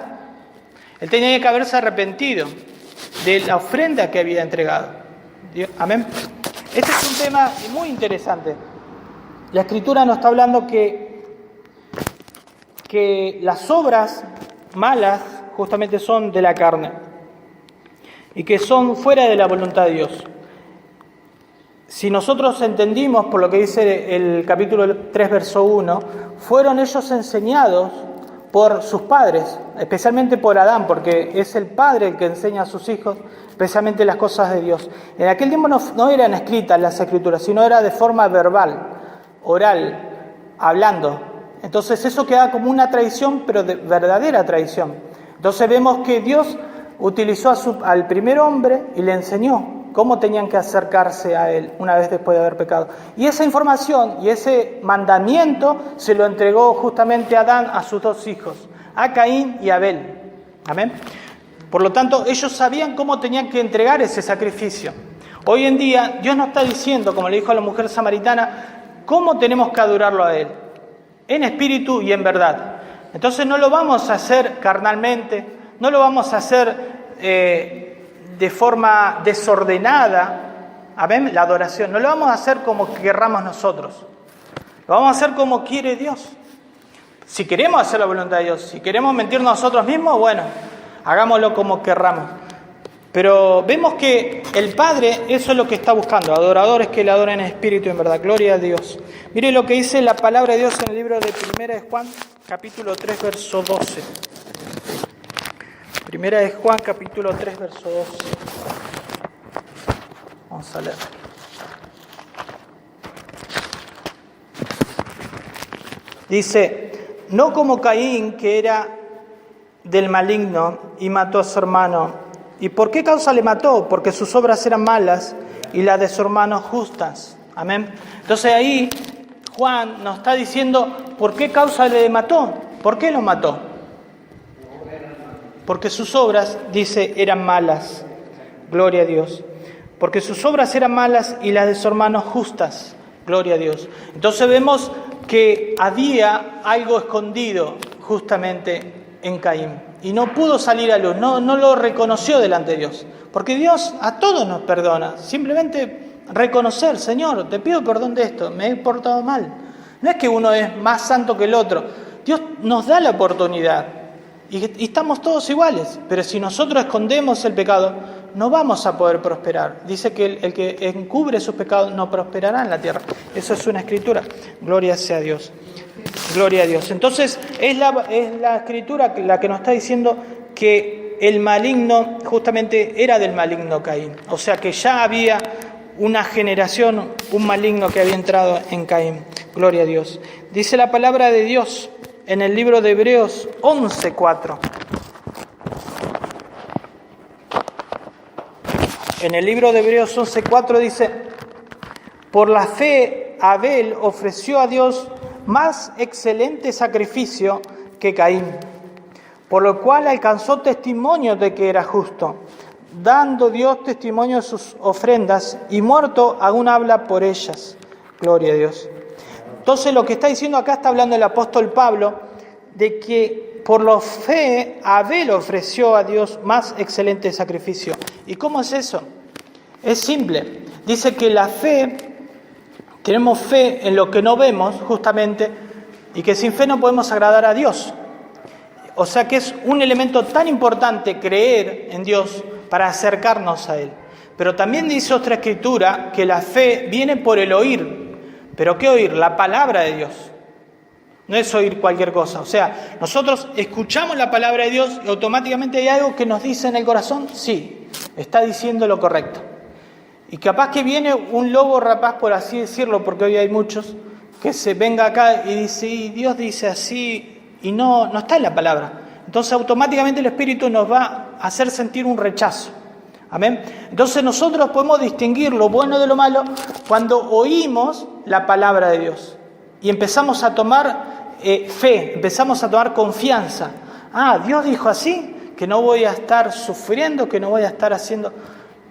Él tenía que haberse arrepentido de la ofrenda que había entregado. Amén. Este es un tema muy interesante. La Escritura nos está hablando que las obras malas justamente son de la carne y que son fuera de la voluntad de Dios. Si nosotros entendimos por lo que dice el capítulo 3, verso 1, fueron ellos enseñados por sus padres, especialmente por Adán, porque es el padre el que enseña a sus hijos, especialmente las cosas de Dios. En aquel tiempo no eran escritas las Escrituras, sino era de forma verbal, oral, hablando. Entonces eso queda como una tradición, pero de verdadera tradición. Entonces vemos que Dios utilizó al primer hombre y le enseñó cómo tenían que acercarse a Él una vez después de haber pecado. Y esa información y ese mandamiento se lo entregó justamente Adán a sus dos hijos, a Caín y a Abel. Amén. Por lo tanto, ellos sabían cómo tenían que entregar ese sacrificio. Hoy en día, Dios nos está diciendo, como le dijo a la mujer samaritana, cómo tenemos que adorarlo a Él, en espíritu y en verdad. Entonces no lo vamos a hacer carnalmente, no lo vamos a hacer de forma desordenada, amén, la adoración. No lo vamos a hacer como querramos nosotros, lo vamos a hacer como quiere Dios. Si queremos hacer la voluntad de Dios, si queremos mentirnos nosotros mismos, bueno, hagámoslo como querramos. Pero vemos que el Padre, eso es lo que está buscando, adoradores que le adoren en espíritu y en verdad. Gloria a Dios. Mire lo que dice la palabra de Dios en el libro de Primera de Juan, capítulo 3, verso 12. Primera de Juan, capítulo 3, verso 12. Vamos a leer. Dice, no como Caín, que era del maligno y mató a su hermano. ¿Y por qué causa le mató? Porque sus obras eran malas y las de su hermano justas. Amén. Entonces ahí Juan nos está diciendo por qué causa le mató. ¿Por qué lo mató? Porque sus obras, dice, eran malas. Gloria a Dios. Porque sus obras eran malas y las de su hermano justas. Gloria a Dios. Entonces vemos que había algo escondido justamente en Caín. Y no pudo salir a luz, no lo reconoció delante de Dios. Porque Dios a todos nos perdona. Simplemente reconocer, Señor, te pido perdón de esto, me he portado mal. No es que uno es más santo que el otro. Dios nos da la oportunidad. Y estamos todos iguales, pero si nosotros escondemos el pecado, no vamos a poder prosperar. Dice que el que encubre sus pecados no prosperará en la tierra. Eso es una escritura. Gloria sea a Dios. Gloria a Dios. Entonces, es la escritura la que nos está diciendo que el maligno justamente era del maligno Caín. O sea que ya había una generación, un maligno que había entrado en Caín. Gloria a Dios. Dice la palabra de Dios en el libro de Hebreos 11:4. En el libro de Hebreos 11:4 dice, por la fe Abel ofreció a Dios más excelente sacrificio que Caín, por lo cual alcanzó testimonio de que era justo, dando Dios testimonio de sus ofrendas, y muerto aún habla por ellas. Gloria a Dios. Entonces lo que está diciendo acá, está hablando el apóstol Pablo, de que por la fe Abel ofreció a Dios más excelente sacrificio. ¿Y cómo es eso? Es simple. Dice que la fe, tenemos fe en lo que no vemos justamente, y que sin fe no podemos agradar a Dios. O sea que es un elemento tan importante creer en Dios para acercarnos a Él. Pero también dice otra escritura que la fe viene por el oír. ¿Pero qué oír? La palabra de Dios. No es oír cualquier cosa. O sea, nosotros escuchamos la palabra de Dios y automáticamente hay algo que nos dice en el corazón, sí, está diciendo lo correcto. Y capaz que viene un lobo rapaz, por así decirlo, porque hoy hay muchos, que se venga acá y dice, y Dios dice así, y no está en la palabra. Entonces automáticamente el Espíritu nos va a hacer sentir un rechazo. Amén. Entonces nosotros podemos distinguir lo bueno de lo malo cuando oímos la palabra de Dios y empezamos a tomar fe, empezamos a tomar confianza. Dios dijo así, que no voy a estar sufriendo, que no voy a estar haciendo.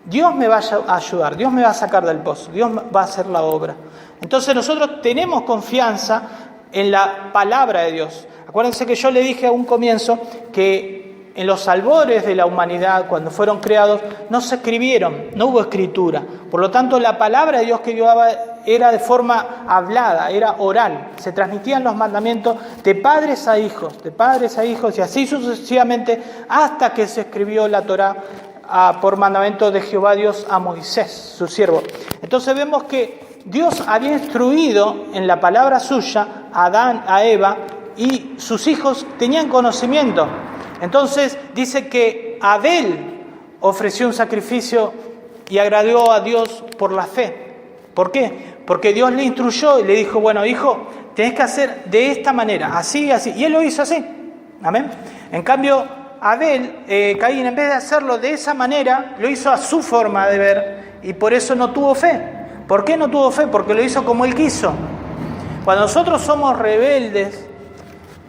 Dios me va a ayudar, Dios me va a sacar del pozo, Dios va a hacer la obra. Entonces nosotros tenemos confianza en la palabra de Dios. Acuérdense que yo le dije a un comienzo que en los albores de la humanidad, cuando fueron creados, no se escribieron, no hubo escritura. Por lo tanto, la palabra de Dios que Dios daba era de forma hablada, era oral. Se transmitían los mandamientos de padres a hijos, y así sucesivamente hasta que se escribió la Torá por mandamiento de Jehová Dios a Moisés, su siervo. Entonces vemos que Dios había instruido en la palabra suya a Adán, a Eva, y sus hijos tenían conocimiento. Entonces dice que Abel ofreció un sacrificio y agradó a Dios por la fe. ¿Por qué? Porque Dios le instruyó y le dijo, bueno, hijo, tenés que hacer de esta manera, así, así. Y él lo hizo así. Amén. En cambio, Abel, Caín, en vez de hacerlo de esa manera, lo hizo a su forma de ver y por eso no tuvo fe. ¿Por qué no tuvo fe? Porque lo hizo como él quiso. Cuando nosotros somos rebeldes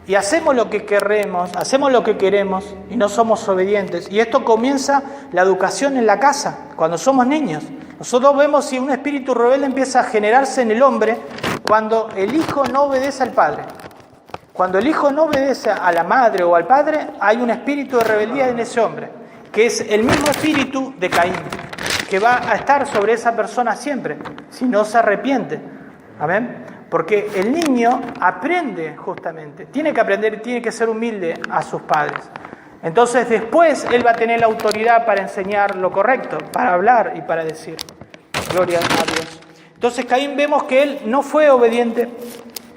y hacemos lo que queremos, hacemos lo que queremos y no somos obedientes. Y esto comienza la educación en la casa, cuando somos niños. Nosotros vemos si un espíritu rebelde empieza a generarse en el hombre cuando el hijo no obedece al padre. Cuando el hijo no obedece a la madre o al padre, hay un espíritu de rebeldía en ese hombre, que es el mismo espíritu de Caín, que va a estar sobre esa persona siempre, si no se arrepiente. Amén. Porque el niño aprende justamente, tiene que aprender y tiene que ser humilde a sus padres. Entonces después él va a tener la autoridad para enseñar lo correcto, para hablar y para decir. Gloria a Dios. Entonces Caín vemos que él no fue obediente,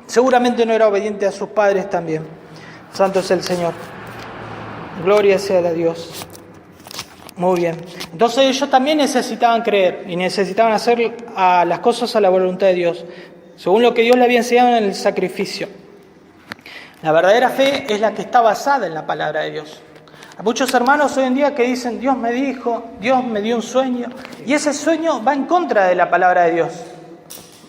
seguramente no era obediente a sus padres también. Santo es el Señor. Gloria sea a Dios. Muy bien. Entonces ellos también necesitaban creer y necesitaban hacer las cosas a la voluntad de Dios, según lo que Dios le había enseñado en el sacrificio. La verdadera fe es la que está basada en la palabra de Dios. Hay muchos hermanos hoy en día que dicen, Dios me dijo, Dios me dio un sueño, y ese sueño va en contra de la palabra de Dios.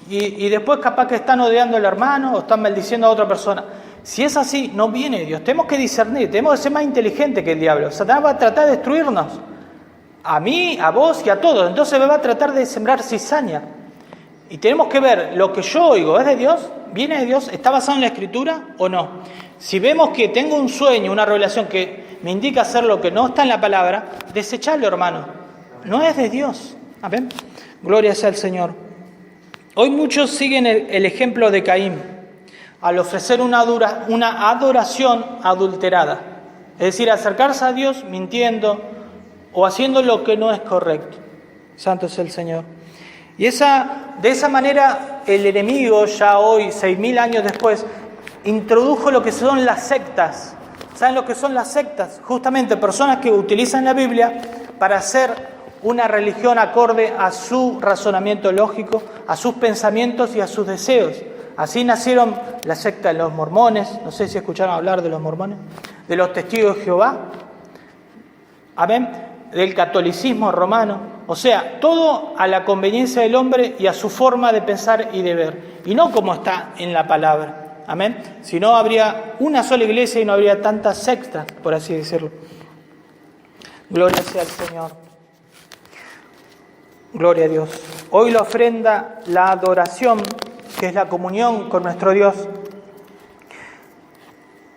Y después capaz que están odiando al hermano o están maldiciendo a otra persona. Si es así, no viene de Dios. Tenemos que discernir, tenemos que ser más inteligentes que el diablo. Satanás va a tratar de destruirnos. A mí, a vos y a todos. Entonces va a tratar de sembrar cizaña. Y tenemos que ver, lo que yo oigo, ¿es de Dios? ¿Viene de Dios? ¿Está basado en la Escritura o no? Si vemos que tengo un sueño, una revelación que me indica hacer lo que no está en la palabra, desechalo, hermano. No es de Dios. Amén. Gloria sea al Señor. Hoy muchos siguen el ejemplo de Caín al ofrecer una adoración adulterada. Es decir, acercarse a Dios mintiendo o haciendo lo que no es correcto. Santo es el Señor. Y de esa manera el enemigo, ya hoy, 6.000 años después, introdujo lo que son las sectas. ¿Saben lo que son las sectas? Justamente personas que utilizan la Biblia para hacer una religión acorde a su razonamiento lógico, a sus pensamientos y a sus deseos. Así nacieron la secta de los mormones, no sé si escucharon hablar de los mormones, de los testigos de Jehová, amén, del catolicismo romano. O sea, todo a la conveniencia del hombre y a su forma de pensar y de ver. Y no como está en la palabra. Amén. Si no, habría una sola iglesia y no habría tantas sectas, por así decirlo. Gloria sea al Señor. Gloria a Dios. Hoy la ofrenda, la adoración, que es la comunión con nuestro Dios,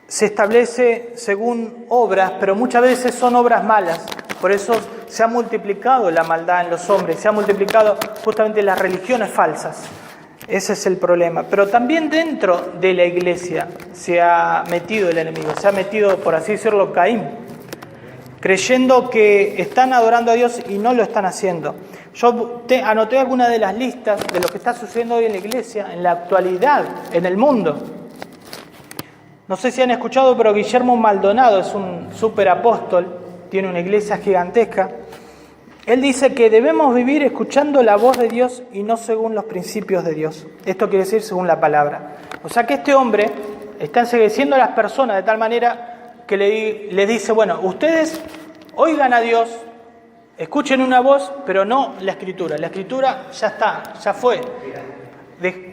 se establece según obras, pero muchas veces son obras malas. Por eso se ha multiplicado la maldad en los hombres, se ha multiplicado justamente las religiones falsas. Ese es el problema. Pero también dentro de la iglesia se ha metido el enemigo, se ha metido, por así decirlo, Caín, creyendo que están adorando a Dios y no lo están haciendo. Yo anoté algunas de las listas de lo que está sucediendo hoy en la iglesia, en la actualidad, en el mundo. No sé si han escuchado, pero Guillermo Maldonado es un superapóstol, tiene una iglesia gigantesca. Él dice que debemos vivir escuchando la voz de Dios y no según los principios de Dios. Esto quiere decir según la palabra. O sea que este hombre está ensegueciendo a las personas de tal manera que les dice, bueno, ustedes oigan a Dios, escuchen una voz, pero no la Escritura. La Escritura ya está, ya fue,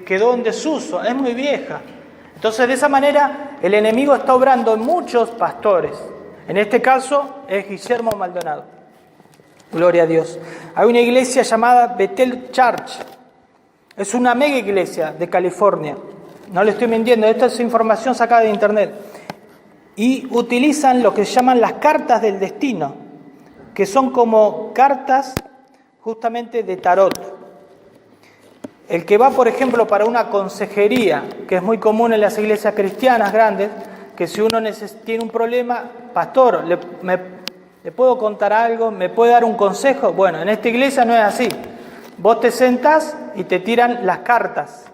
quedó en desuso, es muy vieja. Entonces de esa manera el enemigo está obrando en muchos pastores. En este caso es Guillermo Maldonado. Gloria a Dios. Hay una iglesia llamada Bethel Church. Es una mega iglesia de California. No le estoy mintiendo, esta es información sacada de internet. y utilizan lo que se llaman las cartas del destino, que son como cartas justamente de tarot. El que va, por ejemplo, para una consejería, que es muy común en las iglesias cristianas grandes, que si uno tiene un problema, pastor, ¿le puedo contar algo? ¿Me puede dar un consejo? Bueno, en esta iglesia no es así. Vos te sentás y te tiran las cartas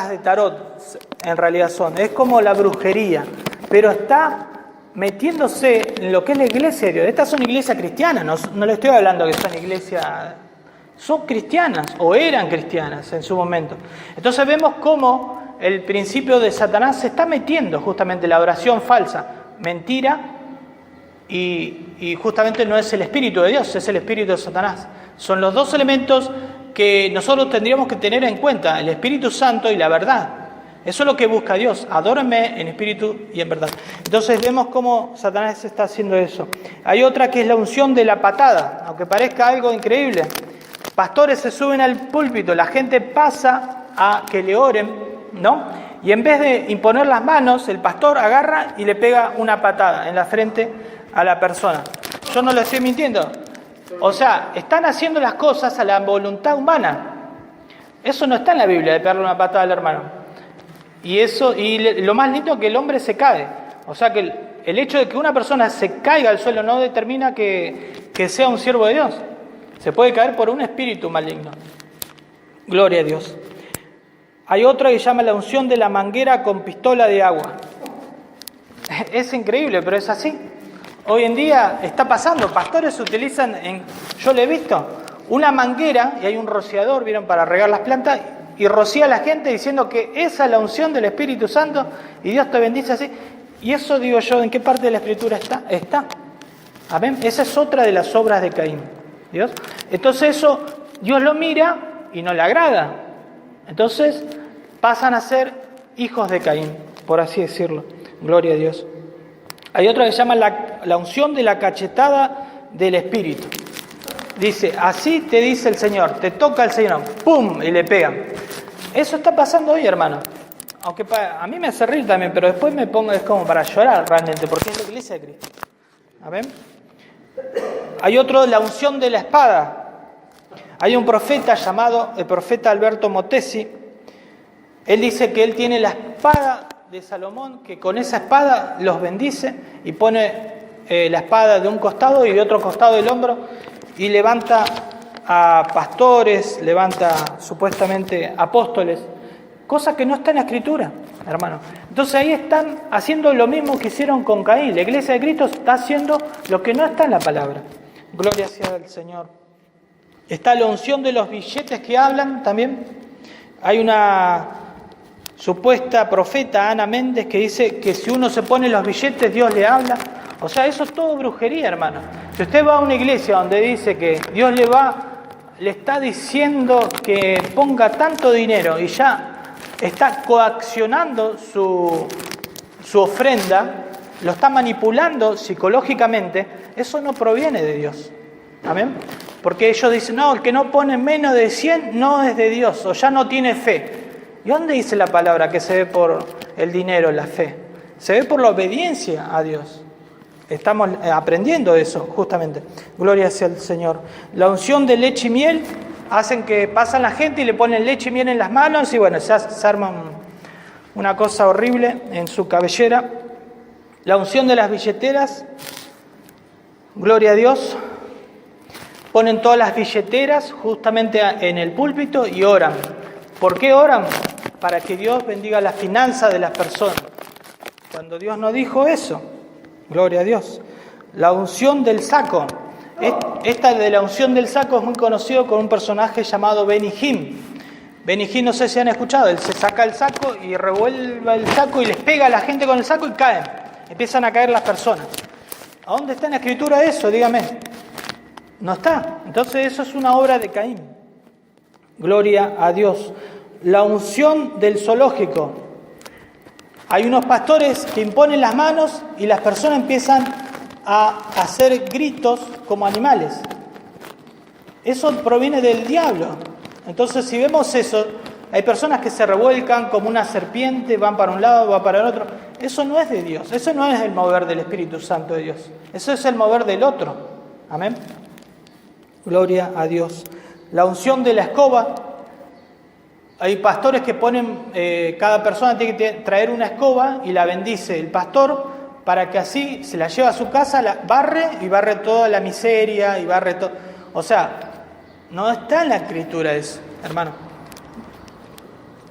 de tarot, en realidad son. Es como la brujería, pero está metiéndose en lo que es la iglesia de Dios. Estas son iglesias cristianas, no le estoy hablando que son iglesias, son cristianas o eran cristianas en su momento. Entonces vemos cómo el principio de Satanás se está metiendo justamente en la oración falsa, mentira, y justamente no es el Espíritu de Dios, es el Espíritu de Satanás. Son los dos elementos que nosotros tendríamos que tener en cuenta, el Espíritu Santo y la verdad. Eso es lo que busca Dios, adórenme en espíritu y en verdad. Entonces vemos cómo Satanás está haciendo eso. Hay otra que es la unción de la patada, aunque parezca algo increíble. Pastores se suben al púlpito, la gente pasa a que le oren, ¿no? Y en vez de imponer las manos, el pastor agarra y le pega una patada en la frente a la persona. Yo no lo estoy mintiendo. O sea, están haciendo las cosas a la voluntad humana. Eso no está en la Biblia, de pegarle una patada al hermano. Y lo más lindo es que el hombre se cae. O sea que el hecho de que una persona se caiga al suelo no determina que sea un siervo de Dios. Se puede caer por un espíritu maligno. Gloria a Dios. Hay otra que se llama la unción de la manguera con pistola de agua. Es increíble, pero es así. Hoy en día está pasando. Pastores utilizan, yo lo he visto, una manguera y hay un rociador, ¿vieron? Para regar las plantas. Y rocía a la gente diciendo que esa es la unción del Espíritu Santo y Dios te bendice así. Y eso, digo yo, ¿en qué parte de la Escritura está? Amén. Esa es otra de las obras de Caín. ¿Dios? Entonces eso, Dios lo mira y no le agrada. Entonces pasan a ser hijos de Caín, por así decirlo. Gloria a Dios. Hay otra que se llama la unción de la cachetada del Espíritu. Dice, así te dice el Señor, te toca el Señor, ¡pum! Y le pegan. Eso está pasando hoy, hermano. Aunque a mí me hace reír también, pero después me pongo, es como para llorar realmente, porque es la iglesia de Cristo. ¿Amén? Hay otro, la unción de la espada. Hay un profeta llamado el profeta Alberto Motesi. Él dice que él tiene la espada de Salomón, que con esa espada los bendice y pone la espada de un costado y de otro costado del hombro y levanta a pastores, levanta supuestamente apóstoles, cosa que no está en la Escritura, hermano. Entonces ahí están haciendo lo mismo que hicieron con Caín. La iglesia de Cristo está haciendo lo que no está en la palabra. Gloria sea al Señor. Está la unción de los billetes que hablan también. Hay una supuesta profeta, Ana Méndez, que dice que si uno se pone los billetes, Dios le habla. O sea, eso es todo brujería, hermano. Si usted va a una iglesia donde dice que Dios le está diciendo que ponga tanto dinero y ya está coaccionando su ofrenda, lo está manipulando psicológicamente, eso no proviene de Dios. ¿Amén? Porque ellos dicen, no, el que no pone menos de 100 no es de Dios, o ya no tiene fe. ¿Y dónde dice la palabra que se ve por el dinero, la fe? Se ve por la obediencia a Dios. Estamos aprendiendo eso, justamente. Gloria sea al Señor. La unción de leche y miel hacen que pasan la gente y le ponen leche y miel en las manos y bueno, se arma una cosa horrible en su cabellera. La unción de las billeteras, gloria a Dios. Ponen todas las billeteras justamente en el púlpito y oran. ¿Por qué oran? Para que Dios bendiga las finanzas de las personas. Cuando Dios no dijo eso, gloria a Dios. La unción del saco. Esta de la unción del saco es muy conocido con un personaje llamado Benny Hinn. Benny Hinn, no sé si han escuchado, él se saca el saco y revuelve el saco y les pega a la gente con el saco y caen. Empiezan a caer las personas. ¿A dónde está en la Escritura eso? Dígame. No está. Entonces eso es una obra de Caín. Gloria a Dios. La unción del zoológico. Hay unos pastores que imponen las manos y las personas empiezan a hacer gritos como animales. Eso proviene del diablo. Entonces, si vemos eso, hay personas que se revuelcan como una serpiente, van para un lado, van para el otro. Eso no es de Dios, eso no es el mover del Espíritu Santo de Dios, eso es el mover del otro. Amén. Gloria a Dios. La unción de la escoba, hay pastores que ponen, cada persona tiene que traer una escoba y la bendice el pastor para que así se la lleva a su casa, la barre y barre toda la miseria y barre todo. O sea, no está en la Escritura eso, hermano.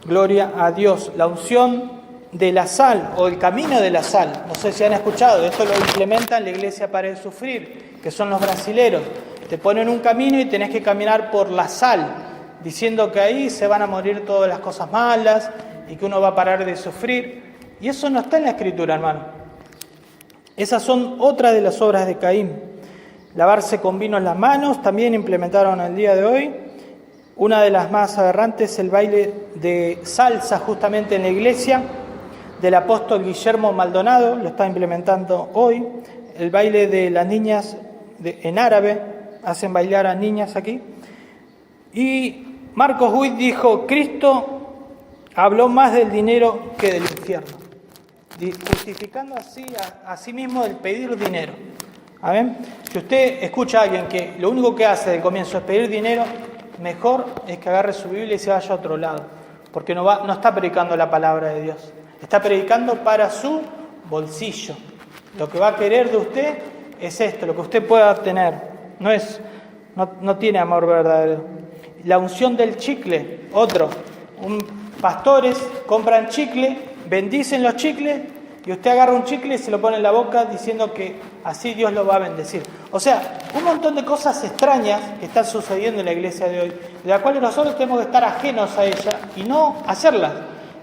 Gloria a Dios. La unción de la sal o el camino de la sal. No sé si han escuchado, esto lo implementan en la iglesia para el sufrir, que son los brasileros. Te ponen un camino y tenés que caminar por la sal, diciendo que ahí se van a morir todas las cosas malas y que uno va a parar de sufrir. Y eso no está en la Escritura, hermano. Esas son otras de las obras de Caín. Lavarse con vino en las manos, también implementaron el día de hoy. Una de las más aberrantes es el baile de salsa justamente en la iglesia del apóstol Guillermo Maldonado, lo está implementando hoy. El baile de las niñas en árabe, hacen bailar a niñas aquí. Y Marcos Witt dijo, Cristo habló más del dinero que del infierno, justificando así a sí mismo el pedir dinero. Amén. Si usted escucha a alguien que lo único que hace del comienzo es pedir dinero, mejor es que agarre su Biblia y se vaya a otro lado, porque no está predicando la palabra de Dios, está predicando para su bolsillo. Lo que va a querer de usted es esto, lo que usted pueda obtener, no tiene amor verdadero. La unción del chicle, pastores compran chicle, bendicen los chicles y usted agarra un chicle y se lo pone en la boca diciendo que así Dios lo va a bendecir. O sea, un montón de cosas extrañas que están sucediendo en la iglesia de hoy, de las cuales nosotros tenemos que estar ajenos a ella y no hacerlas.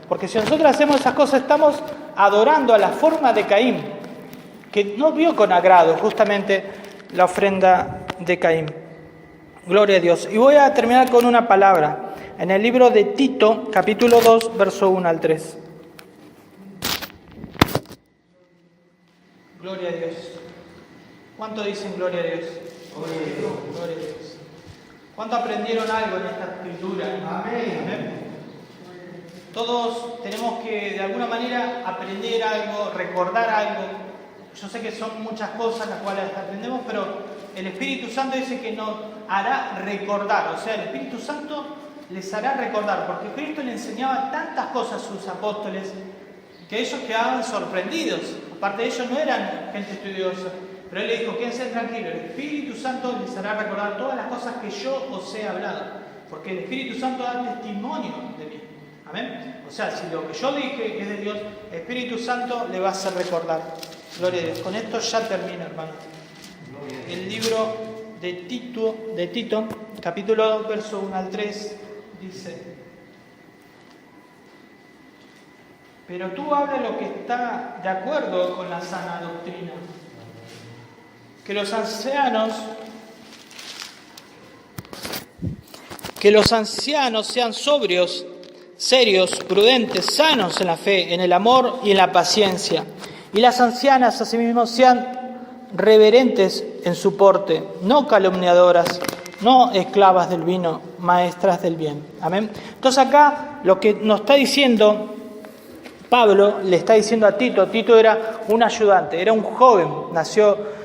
Porque si nosotros hacemos esas cosas, estamos adorando a la forma de Caín, que no vio con agrado justamente la ofrenda de Caín. Gloria a Dios. Y voy a terminar con una palabra. En el libro de Tito, capítulo 2, verso 1 al 3. Gloria a Dios. ¿Cuánto dicen gloria a Dios? Gloria a Dios. ¿Cuánto aprendieron algo en esta escritura? Amén. Todos tenemos que de alguna manera aprender algo, recordar algo. Yo sé que son muchas cosas las cuales aprendemos, pero el Espíritu Santo dice que nos hará recordar. O sea, el Espíritu Santo les hará recordar, porque Cristo le enseñaba tantas cosas a sus apóstoles que ellos quedaban sorprendidos. Aparte de ellos no eran gente estudiosa, pero Él le dijo, quédense tranquilos, el Espíritu Santo les hará recordar todas las cosas que yo os he hablado, porque el Espíritu Santo da testimonio de mí. Amén. O sea, si lo que yo dije es de Dios, el Espíritu Santo le va a hacer recordar. Gloria a Dios. Con esto ya termino, hermano. El libro de Tito, capítulo 2, verso 1 al 3, dice: pero tú habla lo que está de acuerdo con la sana doctrina. Que los ancianos sean sobrios, serios, prudentes, sanos en la fe, en el amor y en la paciencia. Y las ancianas asimismo sean reverentes en su porte, no calumniadoras, no esclavas del vino, maestras del bien. Amén. Entonces acá lo que nos está diciendo Pablo, le está diciendo a Tito. Tito era un ayudante, era un joven,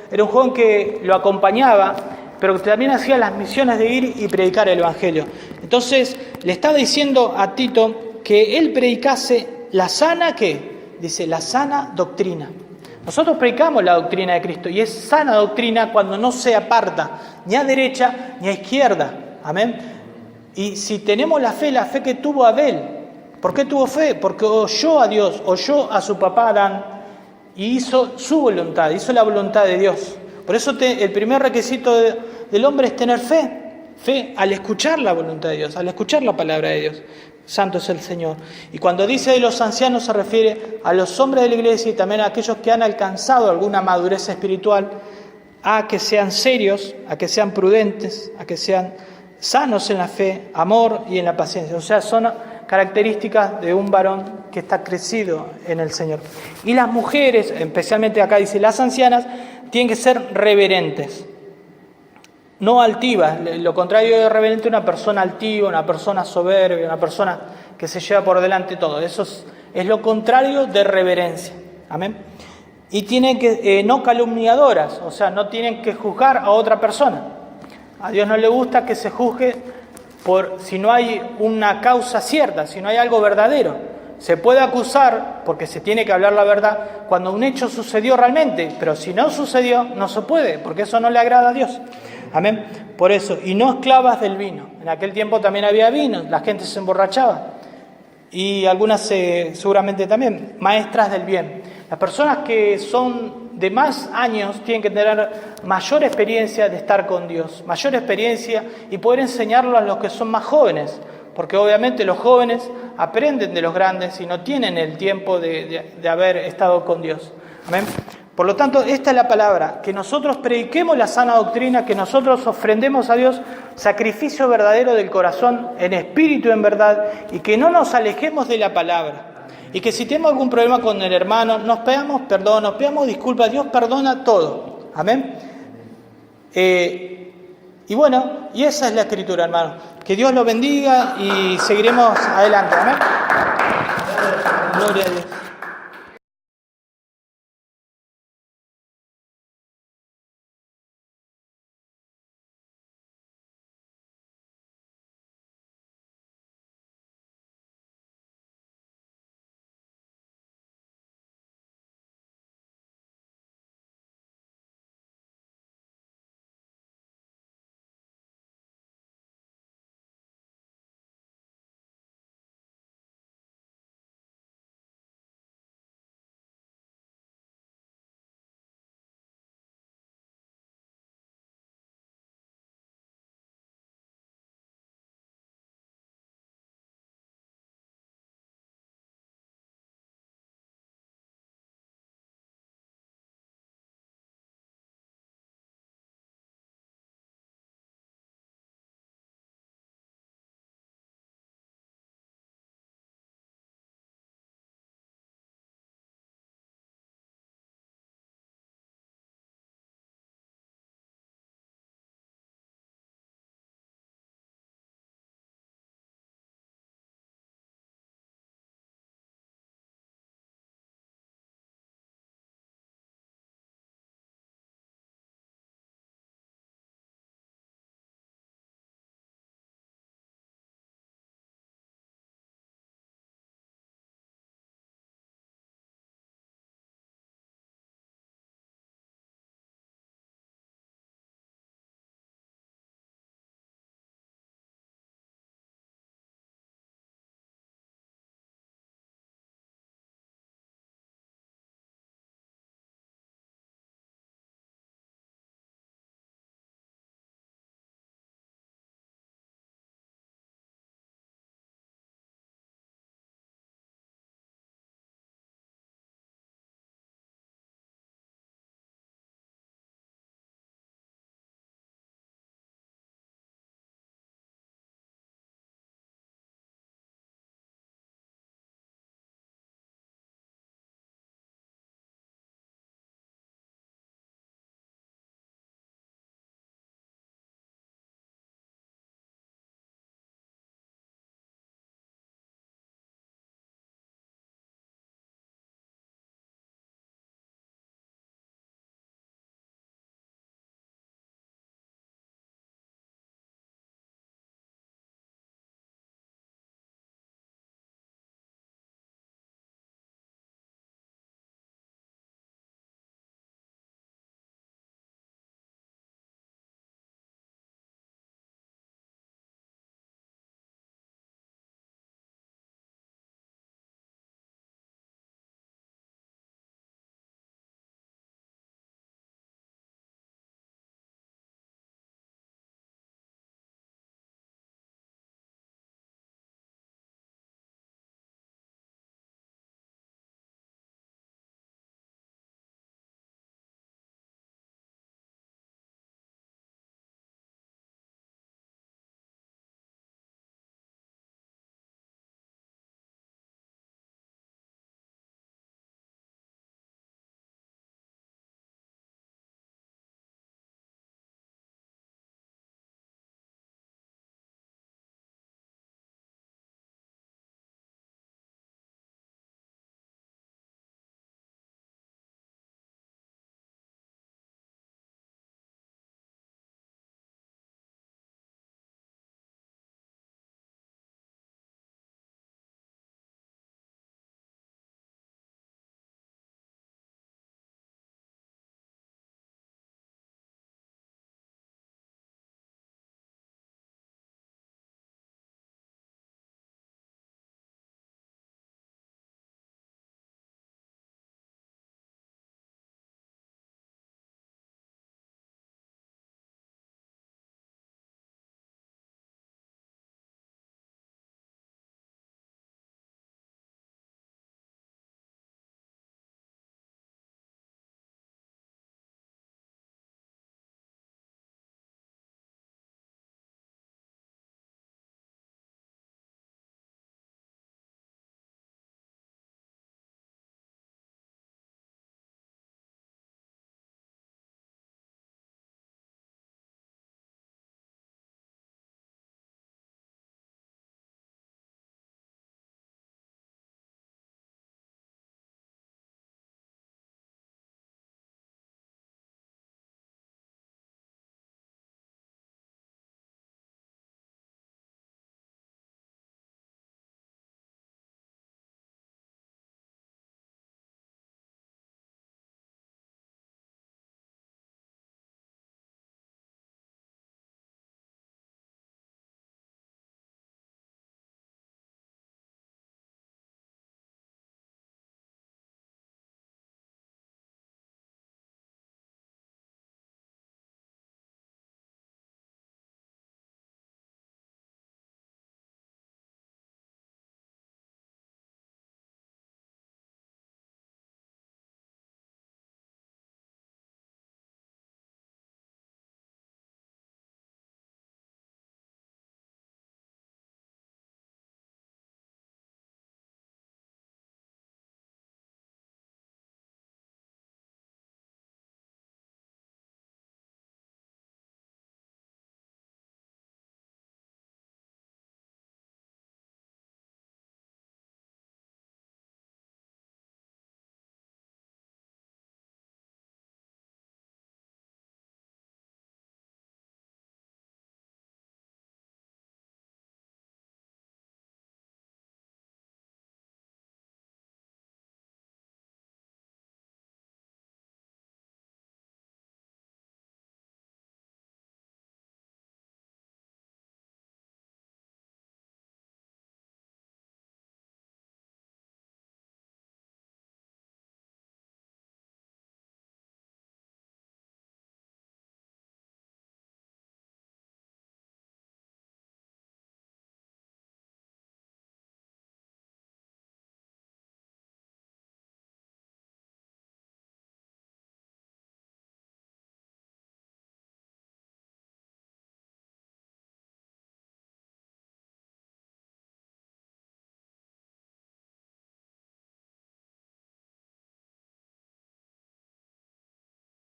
era un joven que lo acompañaba, pero que también hacía las misiones de ir y predicar el Evangelio. Entonces le estaba diciendo a Tito que él predicase la sana, ¿qué? Dice, la sana doctrina. Nosotros predicamos la doctrina de Cristo y es sana doctrina cuando no se aparta ni a derecha ni a izquierda. Amén. Y si tenemos la fe que tuvo Abel. ¿Por qué tuvo fe? Porque oyó a Dios, oyó a su papá Adán y hizo su voluntad, hizo la voluntad de Dios. Por eso el primer requisito del hombre es tener fe al escuchar la voluntad de Dios, al escuchar la palabra de Dios. Santo es el Señor. Y cuando dice de los ancianos se refiere a los hombres de la iglesia y también a aquellos que han alcanzado alguna madurez espiritual, a que sean serios, a que sean prudentes, a que sean sanos en la fe, amor y en la paciencia. O sea, son características de un varón que está crecido en el Señor. Y las mujeres, especialmente acá dice las ancianas, tienen que ser reverentes, no altivas. Lo contrario de reverente, una persona altiva, una persona soberbia, una persona que se lleva por delante todo. Eso es lo contrario de reverencia. Amén. Y tienen que, no calumniadoras, o sea, no tienen que juzgar a otra persona. A Dios no le gusta que se juzgue si no hay una causa cierta, si no hay algo verdadero. Se puede acusar, porque se tiene que hablar la verdad, cuando un hecho sucedió realmente, pero si no sucedió, no se puede, porque eso no le agrada a Dios. Amén. Por eso, y no esclavas del vino. En aquel tiempo también había vino, la gente se emborrachaba. Y algunas seguramente también, maestras del bien. Las personas que son de más años tienen que tener mayor experiencia de estar con Dios, mayor experiencia y poder enseñarlo a los que son más jóvenes, porque obviamente los jóvenes aprenden de los grandes y no tienen el tiempo de haber estado con Dios. ¿Amén? Por lo tanto, esta es la palabra, que nosotros prediquemos la sana doctrina, que nosotros ofrendemos a Dios sacrificio verdadero del corazón, en espíritu, en verdad, y que no nos alejemos de la palabra. Y que si tenemos algún problema con el hermano, nos pedamos perdón, nos pedamos disculpas, Dios perdona todo. Amén. Y bueno, y esa es la Escritura, hermano. Que Dios lo bendiga y seguiremos adelante. Amén. Gloria a Dios.